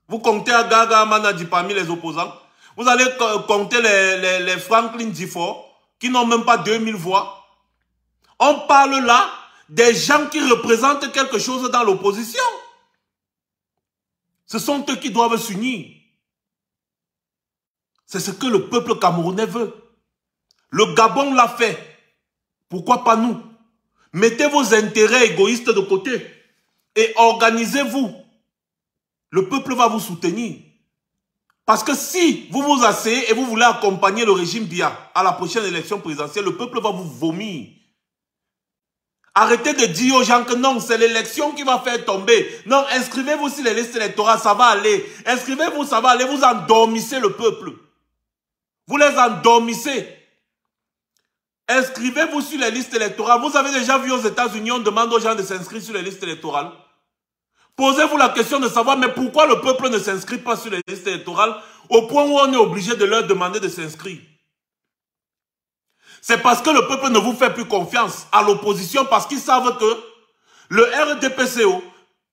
Vous comptez à Gaga Amanadi parmi les opposants? Vous allez compter les Franklin Difo, qui n'ont même pas 2000 voix? On parle là des gens qui représentent quelque chose dans l'opposition. Ce sont eux qui doivent s'unir. C'est ce que le peuple camerounais veut. Le Gabon l'a fait. Pourquoi pas nous? Mettez vos intérêts égoïstes de côté et organisez-vous. Le peuple va vous soutenir. Parce que si vous vous asseyez et vous voulez accompagner le régime Biya à la prochaine élection présidentielle, le peuple va vous vomir. Arrêtez de dire aux gens que non, c'est l'élection qui va faire tomber. Non, inscrivez-vous sur les listes électorales, ça va aller. Inscrivez-vous, ça va aller. Vous endormissez le peuple. Vous les endormissez. Inscrivez-vous sur les listes électorales. Vous avez déjà vu aux États-Unis, on demande aux gens de s'inscrire sur les listes électorales. Posez-vous la question de savoir, mais pourquoi le peuple ne s'inscrit pas sur les listes électorales au point où on est obligé de leur demander de s'inscrire? C'est parce que le peuple ne vous fait plus confiance à l'opposition, parce qu'ils savent que le RDPCO,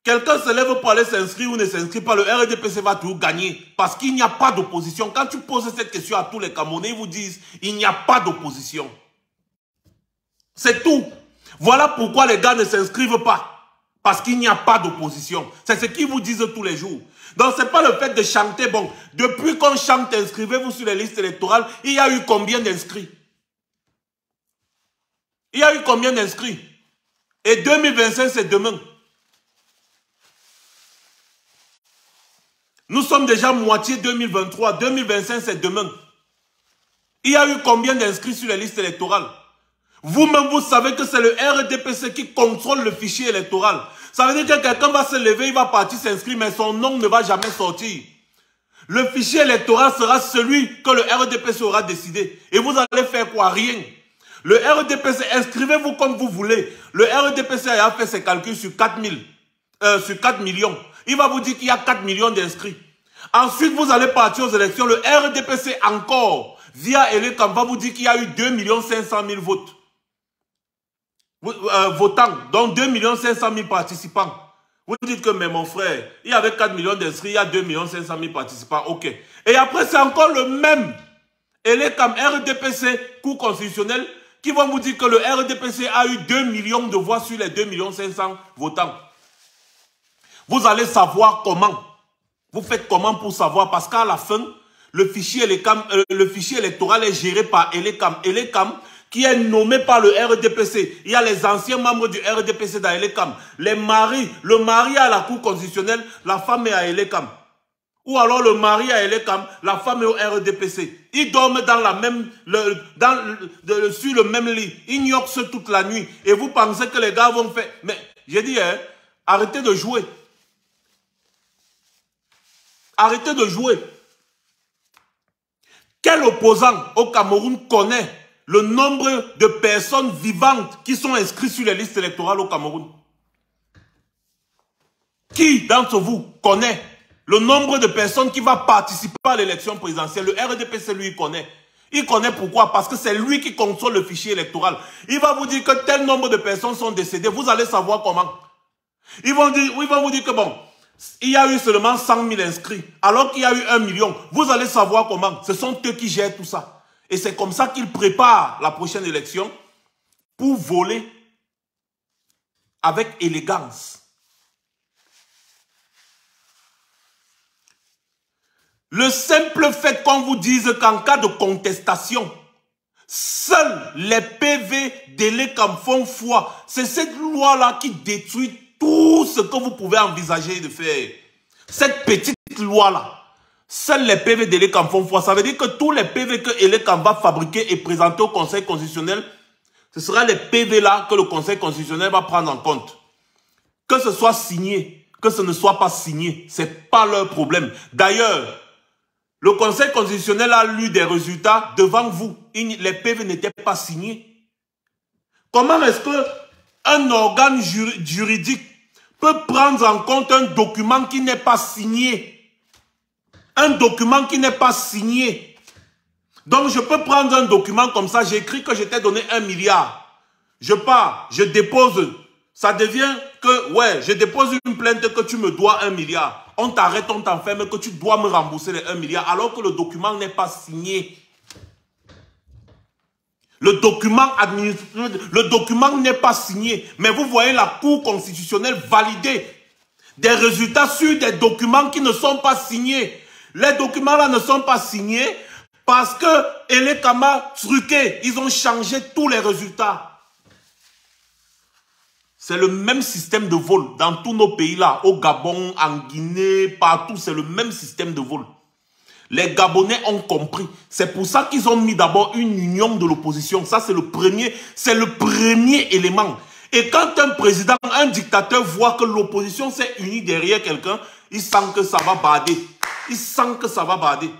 quelqu'un se lève pour aller s'inscrire ou ne s'inscrit pas, le RDPC va toujours gagner. Parce qu'il n'y a pas d'opposition. Quand tu poses cette question à tous les Camerounais, ils vous disent, il n'y a pas d'opposition. C'est tout. Voilà pourquoi les gars ne s'inscrivent pas. Parce qu'il n'y a pas d'opposition. C'est ce qu'ils vous disent tous les jours. Donc, ce n'est pas le fait de chanter. Bon, depuis qu'on chante, inscrivez-vous sur les listes électorales, il y a eu combien d'inscrits? Il y a eu combien d'inscrits? Et 2025, c'est demain. Nous sommes déjà moitié 2023. 2025, c'est demain. Il y a eu combien d'inscrits sur les listes électorales? Vous-même, vous savez que c'est le RDPC qui contrôle le fichier électoral. Ça veut dire que quelqu'un va se lever, il va partir s'inscrire, mais son nom ne va jamais sortir. Le fichier électoral sera celui que le RDPC aura décidé. Et vous allez faire quoi? Rien. Le RDPC, inscrivez-vous comme vous voulez. Le RDPC a fait ses calculs sur 4 millions. Il va vous dire qu'il y a 4 millions d'inscrits. Ensuite, vous allez partir aux élections. Le RDPC encore, via Elecam, va vous dire qu'il y a eu 2 500 000 votes. Votants, donc 2 500 000 participants. Vous dites que, mais mon frère, il y avait 4 millions d'inscrits, il y a 2 500 000 participants, ok. Et après, c'est encore le même Elecam, RDPC, Cour constitutionnelle, qui vont vous dire que le RDPC a eu 2 millions de voix sur les 2 500 000 votants. Vous allez savoir comment. Vous faites comment pour savoir? Parce qu'à la fin, le fichier électoral est géré par Elecam. Elecam, qui est nommé par le RDPC. Il y a les anciens membres du RDPC dans Elecam. Les maris, le mari à la Cour constitutionnelle, la femme est à Elecam. Ou alors le mari à Elecam, la femme est au RDPC. Ils dorment dans la même, sur le même lit. Ils gnoxent toute la nuit. Et vous pensez que les gars vont faire... Mais j'ai dit, hein, arrêtez de jouer. Arrêtez de jouer. Quel opposant au Cameroun connaît le nombre de personnes vivantes qui sont inscrites sur les listes électorales au Cameroun? Qui d'entre vous connaît le nombre de personnes qui va participer à l'élection présidentielle? Le RDPC, lui, il connaît. Il connaît pourquoi? Parce que c'est lui qui contrôle le fichier électoral. Il va vous dire que tel nombre de personnes sont décédées. Vous allez savoir comment. Ils vont vous dire que bon, il y a eu seulement 100 000 inscrits, alors qu'il y a eu 1 million. Vous allez savoir comment. Ce sont eux qui gèrent tout ça. Et c'est comme ça qu'ils préparent la prochaine élection pour voler avec élégance. Le simple fait qu'on vous dise qu'en cas de contestation, seuls les PV d'Elecam font foi. C'est cette loi-là qui détruit tout ce que vous pouvez envisager de faire. Cette petite loi-là. Seuls les PV d'Elecam font foi. Ça veut dire que tous les PV que Elecam va fabriquer et présenter au Conseil constitutionnel, ce sera les PV-là que le Conseil constitutionnel va prendre en compte. Que ce soit signé, que ce ne soit pas signé, ce n'est pas leur problème. D'ailleurs, le Conseil constitutionnel a lu des résultats devant vous. Les PV n'étaient pas signés. Comment est-ce qu'un organe juridique peut prendre en compte un document qui n'est pas signé? Un document qui n'est pas signé. Donc, je peux prendre un document comme ça, j'écris que je t'ai donné 1 milliard. Je pars, je dépose. Ça devient que, ouais, je dépose une plainte que tu me dois 1 milliard. On t'arrête, on t'enferme, que tu dois me rembourser les 1 milliard, alors que le document n'est pas signé. Le document n'est pas signé. Mais vous voyez la Cour constitutionnelle valider des résultats sur des documents qui ne sont pas signés. Les documents-là ne sont pas signés parce que Elecam a truqué. Ils ont changé tous les résultats. C'est le même système de vol dans tous nos pays là. Au Gabon, en Guinée, partout, c'est le même système de vol. Les Gabonais ont compris. C'est pour ça qu'ils ont mis d'abord une union de l'opposition. Ça, c'est le premier élément. Et quand un président, un dictateur voit que l'opposition s'est unie derrière quelqu'un, il sent que ça va bader. Il sent que ça va bader.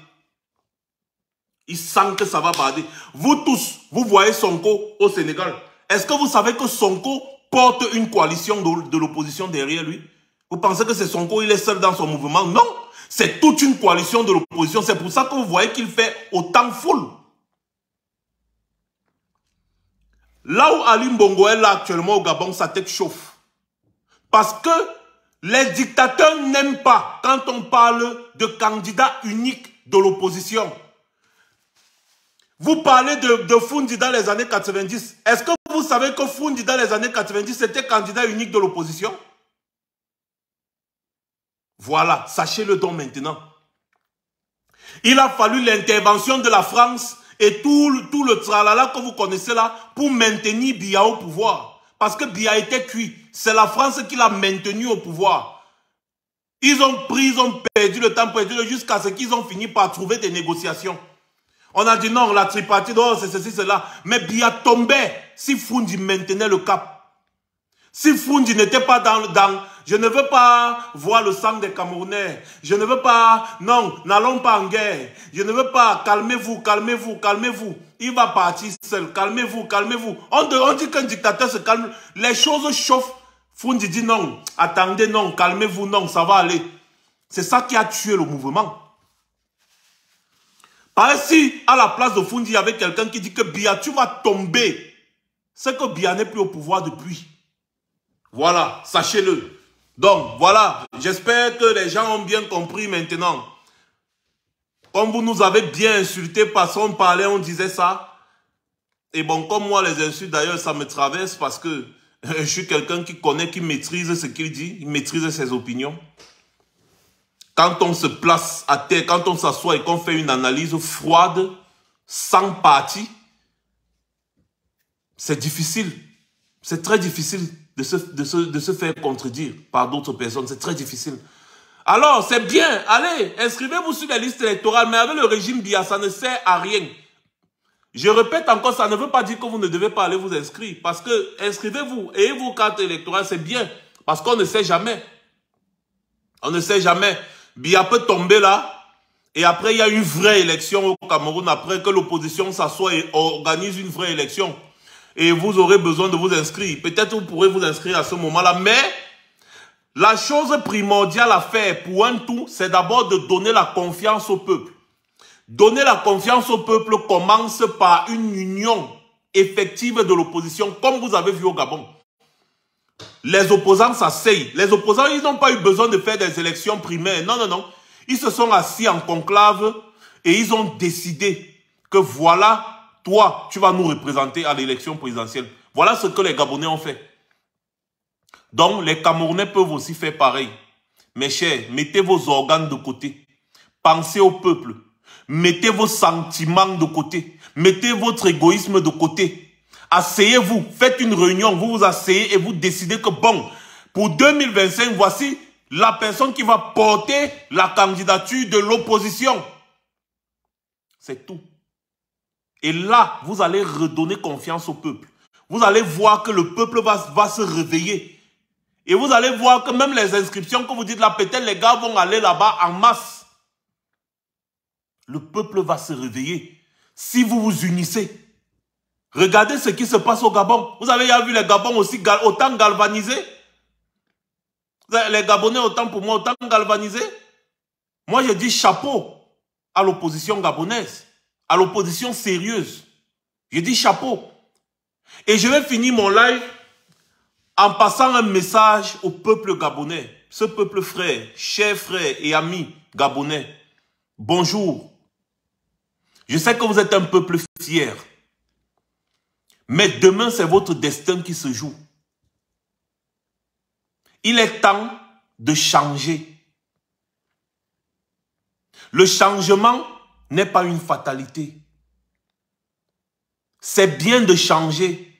Il sent que ça va bader. Vous tous, vous voyez Sonko au Sénégal. Est-ce que vous savez que Sonko porte une coalition de l'opposition derrière lui? Vous pensez que c'est Sonko, il est seul dans son mouvement? Non, c'est toute une coalition de l'opposition. C'est pour ça que vous voyez qu'il fait autant foule. Là où Ali Bongo est là actuellement au Gabon, sa tête chauffe. Parce que les dictateurs n'aiment pas quand on parle de candidat unique de l'opposition. Vous parlez de Foundi dans les années 90. Est-ce que vous savez que Foundi dans les années 90 c'était candidat unique de l'opposition? Voilà, sachez-le donc maintenant. Il a fallu l'intervention de la France et tout le tralala que vous connaissez là pour maintenir Biya au pouvoir. Parce que Biya était cuit. C'est la France qui l'a maintenu au pouvoir. Ils ont perdu le temps, jusqu'à ce qu'ils ont fini par trouver des négociations. On a dit non, la tripartite, oh, c'est ceci, cela. Mais Biya tombait si Foundi maintenait le cap. Si Foundi n'était pas dans... Je ne veux pas voir le sang des Camerounais. Je ne veux pas... Non, n'allons pas en guerre. Je ne veux pas... Calmez-vous, calmez-vous, calmez-vous. Il va partir seul. Calmez-vous, calmez-vous. On dit qu'un dictateur se calme. Les choses chauffent. Foundi dit non. Attendez, non. Calmez-vous, non. Ça va aller. C'est ça qui a tué le mouvement. Par si, à la place de Foundi, il y avait quelqu'un qui dit que Biya, tu vas tomber. C'est que Biya n'est plus au pouvoir depuis. Voilà, sachez-le. Donc, voilà, j'espère que les gens ont bien compris maintenant. Comme vous nous avez bien insultés parce qu'on parlait, on disait ça. Et bon, comme moi, les insultes, d'ailleurs, ça me traverse parce que je suis quelqu'un qui connaît, qui maîtrise ce qu'il dit, il maîtrise ses opinions. Quand on se place à terre, quand on s'assoit et qu'on fait une analyse froide, sans parti, c'est difficile. C'est très difficile de se faire contredire par d'autres personnes. C'est très difficile. Alors, c'est bien. Allez, inscrivez-vous sur les listes électorales. Mais avec le régime Biya, ça ne sert à rien. Je répète encore, ça ne veut pas dire que vous ne devez pas aller vous inscrire. Parce que inscrivez-vous. Ayez vos cartes électorales, c'est bien. Parce qu'on ne sait jamais. On ne sait jamais. Biya peut tomber là. Et après, il y a une vraie élection au Cameroun. Après que l'opposition s'assoit et organise une vraie élection. Et vous aurez besoin de vous inscrire. Peut-être vous pourrez vous inscrire à ce moment-là. Mais la chose primordiale à faire pour un tout, c'est d'abord de donner la confiance au peuple. Donner la confiance au peuple commence par une union effective de l'opposition, comme vous avez vu au Gabon. Les opposants s'asseyent. Les opposants, ils n'ont pas eu besoin de faire des élections primaires. Non, non, non. Ils se sont assis en conclave et ils ont décidé que voilà... Toi, tu vas nous représenter à l'élection présidentielle. Voilà ce que les Gabonais ont fait. Donc, les Camerounais peuvent aussi faire pareil. Mes chers, mettez vos organes de côté. Pensez au peuple. Mettez vos sentiments de côté. Mettez votre égoïsme de côté. Asseyez-vous. Faites une réunion. Vous vous asseyez et vous décidez que bon, pour 2025, voici la personne qui va porter la candidature de l'opposition. C'est tout. Et là, vous allez redonner confiance au peuple. Vous allez voir que le peuple va se réveiller. Et vous allez voir que même les inscriptions que vous dites là, peut-être les gars vont aller là-bas en masse. Le peuple va se réveiller. Si vous vous unissez. Regardez ce qui se passe au Gabon. Vous avez vu les Gabons aussi autant galvanisés. Les Gabonais autant pour moi, autant galvanisés. Moi, je dis chapeau à l'opposition gabonaise. À l'opposition sérieuse. Je dis chapeau. Et je vais finir mon live en passant un message au peuple gabonais. Ce peuple frère, cher frère et ami gabonais. Bonjour. Je sais que vous êtes un peuple fier. Mais demain, c'est votre destin qui se joue. Il est temps de changer. Le changement n'est pas une fatalité. C'est bien de changer.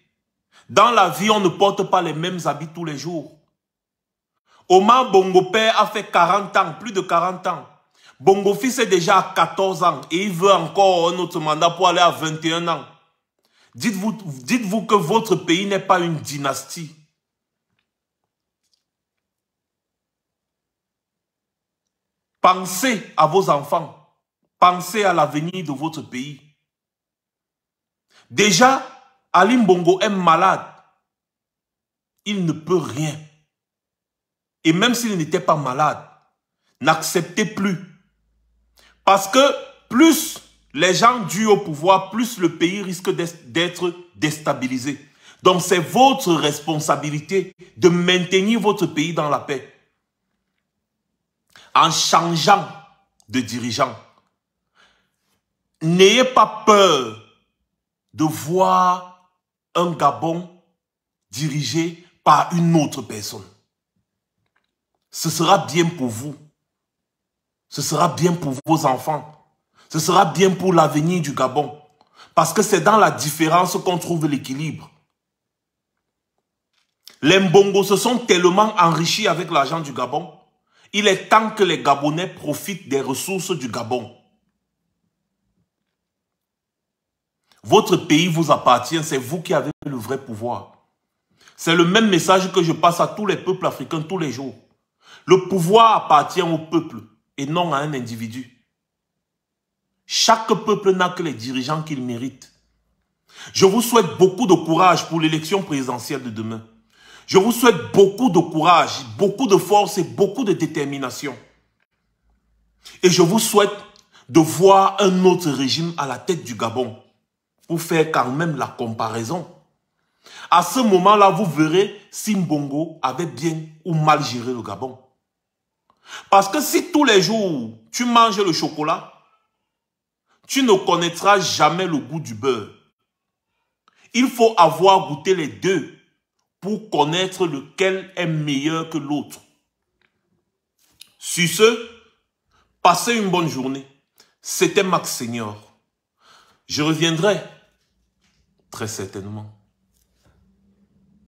Dans la vie, on ne porte pas les mêmes habits tous les jours. Omar Bongo Père a fait 40 ans, plus de 40 ans. Bongo Fils est déjà à 14 ans et il veut encore un autre mandat pour aller à 21 ans. Dites-vous que votre pays n'est pas une dynastie. Pensez à vos enfants. Pensez à l'avenir de votre pays. Déjà, Ali Bongo est malade. Il ne peut rien. Et même s'il n'était pas malade, n'acceptez plus. Parce que plus les gens durent au pouvoir, plus le pays risque d'être déstabilisé. Donc c'est votre responsabilité de maintenir votre pays dans la paix. En changeant de dirigeant. N'ayez pas peur de voir un Gabon dirigé par une autre personne. Ce sera bien pour vous. Ce sera bien pour vos enfants. Ce sera bien pour l'avenir du Gabon. Parce que c'est dans la différence qu'on trouve l'équilibre. Les Mbongo se sont tellement enrichis avec l'argent du Gabon. Il est temps que les Gabonais profitent des ressources du Gabon. Votre pays vous appartient, c'est vous qui avez le vrai pouvoir. C'est le même message que je passe à tous les peuples africains tous les jours. Le pouvoir appartient au peuple et non à un individu. Chaque peuple n'a que les dirigeants qu'il mérite. Je vous souhaite beaucoup de courage pour l'élection présidentielle de demain. Je vous souhaite beaucoup de courage, beaucoup de force et beaucoup de détermination. Et je vous souhaite de voir un autre régime à la tête du Gabon pour faire quand même la comparaison. À ce moment-là, vous verrez si Mbongo avait bien ou mal géré le Gabon. Parce que si tous les jours, tu manges le chocolat, tu ne connaîtras jamais le goût du beurre. Il faut avoir goûté les deux pour connaître lequel est meilleur que l'autre. Sur ce, passez une bonne journée. C'était Max Senior. Je reviendrai très certainement.